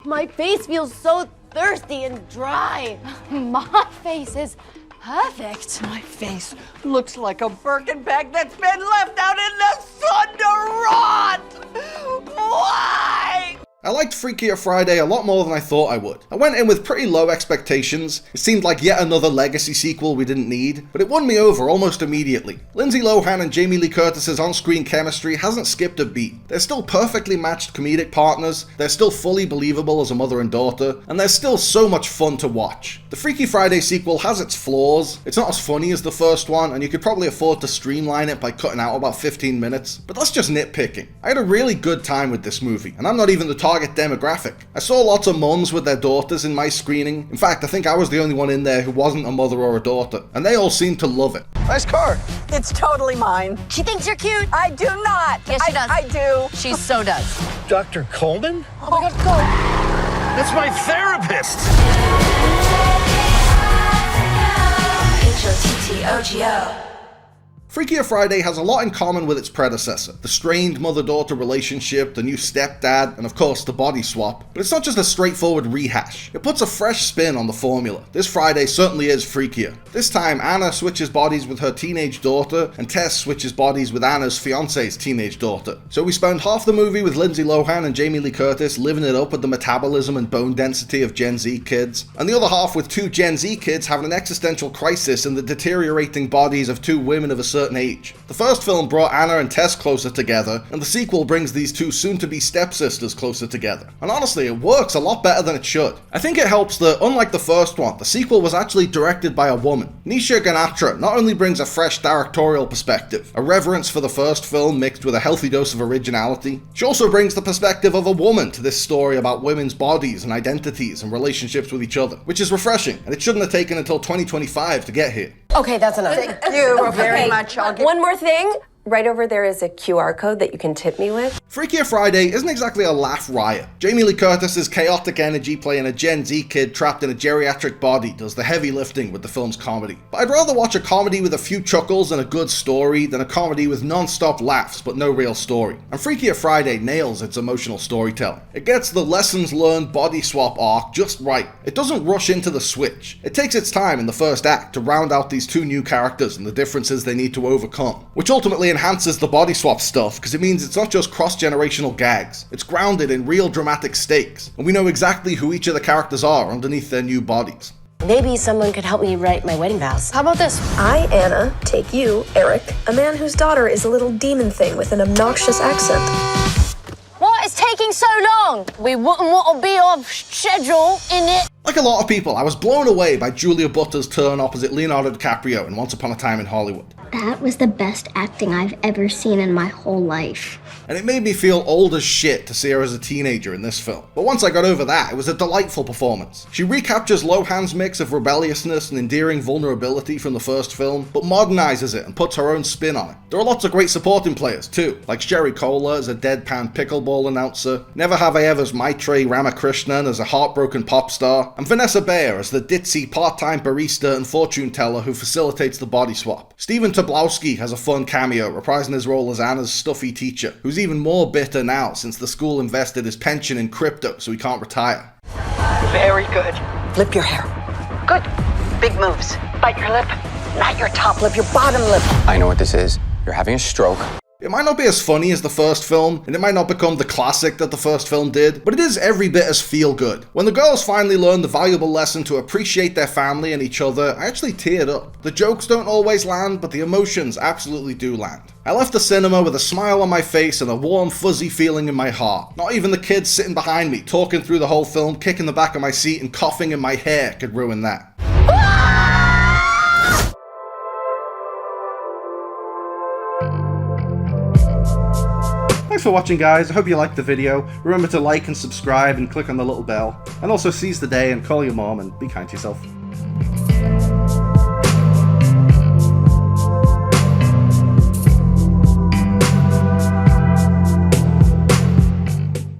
My face feels so thirsty and dry. My face is perfect. My face looks like a Birkin bag that's been left out in the sun to rot! Why? I liked Freakier Friday a lot more than I thought I would. I went in with pretty low expectations. It seemed like yet another legacy sequel we didn't need, but it won me over almost immediately. Lindsay Lohan and Jamie Lee Curtis's on-screen chemistry hasn't skipped a beat. They're still perfectly matched comedic partners, they're still fully believable as a mother and daughter, and they're still so much fun to watch. The Freaky Friday sequel has its flaws. It's not as funny as the first one, and you could probably afford to streamline it by cutting out about 15 minutes, but that's just nitpicking. I had a really good time with this movie, and I'm not even the target demographic. I saw lots of mums with their daughters in my screening. In fact, I think I was the only one in there who wasn't a mother or a daughter, and they all seemed to love it. Nice car. It's totally mine. She thinks you're cute. I do not. Yes, she does. I do. She so does. Dr. Coleman? Oh my God, go. That's my therapist. H-O-T-T-O-G-O. Freakier Friday has a lot in common with its predecessor, the strained mother-daughter relationship, the new stepdad, and of course the body swap, but it's not just a straightforward rehash. It puts a fresh spin on the formula. This Friday certainly is freakier. This time Anna switches bodies with her teenage daughter, and Tess switches bodies with Anna's fiance's teenage daughter. So we spend half the movie with Lindsay Lohan and Jamie Lee Curtis living it up with the metabolism and bone density of Gen Z kids, and the other half with two Gen Z kids having an existential crisis in the deteriorating bodies of two women of a certain age. The first film brought Anna and Tess closer together, and the sequel brings these two soon-to-be stepsisters closer together. And honestly, it works a lot better than it should. I think it helps that, unlike the first one, the sequel was actually directed by a woman. Nisha Ganatra not only brings a fresh directorial perspective, a reverence for the first film mixed with a healthy dose of originality, she also brings the perspective of a woman to this story about women's bodies and identities and relationships with each other, which is refreshing, and it shouldn't have taken until 2025 to get here. Okay, that's enough. Thank you very much. One more thing. Right over there is a QR code that you can tip me with. Freakier Friday isn't exactly a laugh riot. Jamie Lee Curtis's chaotic energy playing a Gen Z kid trapped in a geriatric body does the heavy lifting with the film's comedy. But I'd rather watch a comedy with a few chuckles and a good story than a comedy with non-stop laughs but no real story. And Freakier Friday nails its emotional storytelling. It gets the lessons learned body swap arc just right. It doesn't rush into the switch. It takes its time in the first act to round out these two new characters and the differences they need to overcome, which ultimately enhances the body swap stuff because it means it's not just cross-generational gags. It's grounded in real dramatic stakes, and we know exactly who each of the characters are underneath their new bodies. Maybe someone could help me write my wedding vows. How about this? I, Anna, take you, Eric, a man whose daughter is a little demon thing with an obnoxious accent. What is taking so long? We wouldn't want to be off schedule, innit? Like a lot of people, I was blown away by Julia Butter's turn opposite Leonardo DiCaprio in Once Upon a Time in Hollywood. That was the best acting I've ever seen in my whole life. And it made me feel old as shit to see her as a teenager in this film. But once I got over that, it was a delightful performance. She recaptures Lohan's mix of rebelliousness and endearing vulnerability from the first film, but modernizes it and puts her own spin on it. There are lots of great supporting players too, like Sherry Cola as a deadpan pickleball announcer, Never Have I Ever's Maitrey Ramakrishnan as a heartbroken pop star, and Vanessa Bayer as the ditzy part-time barista and fortune teller who facilitates the body swap. Stephen Tobolowsky has a fun cameo reprising his role as Anna's stuffy teacher, who's even more bitter now since the school invested his pension in crypto so he can't retire. Very good. Flip your hair. Good. Big moves. Bite your lip. Not your top lip, your bottom lip. I know what this is. You're having a stroke. It might not be as funny as the first film, and it might not become the classic that the first film did, but it is every bit as feel-good. When the girls finally learn the valuable lesson to appreciate their family and each other, I actually teared up. The jokes don't always land, but the emotions absolutely do land. I left the cinema with a smile on my face and a warm, fuzzy feeling in my heart. Not even the kids sitting behind me, talking through the whole film, kicking the back of my seat and coughing in my hair could ruin that. Thanks for watching, guys. I hope you liked the video. Remember to like and subscribe and click on the little bell. And also seize the day and call your mom and be kind to yourself.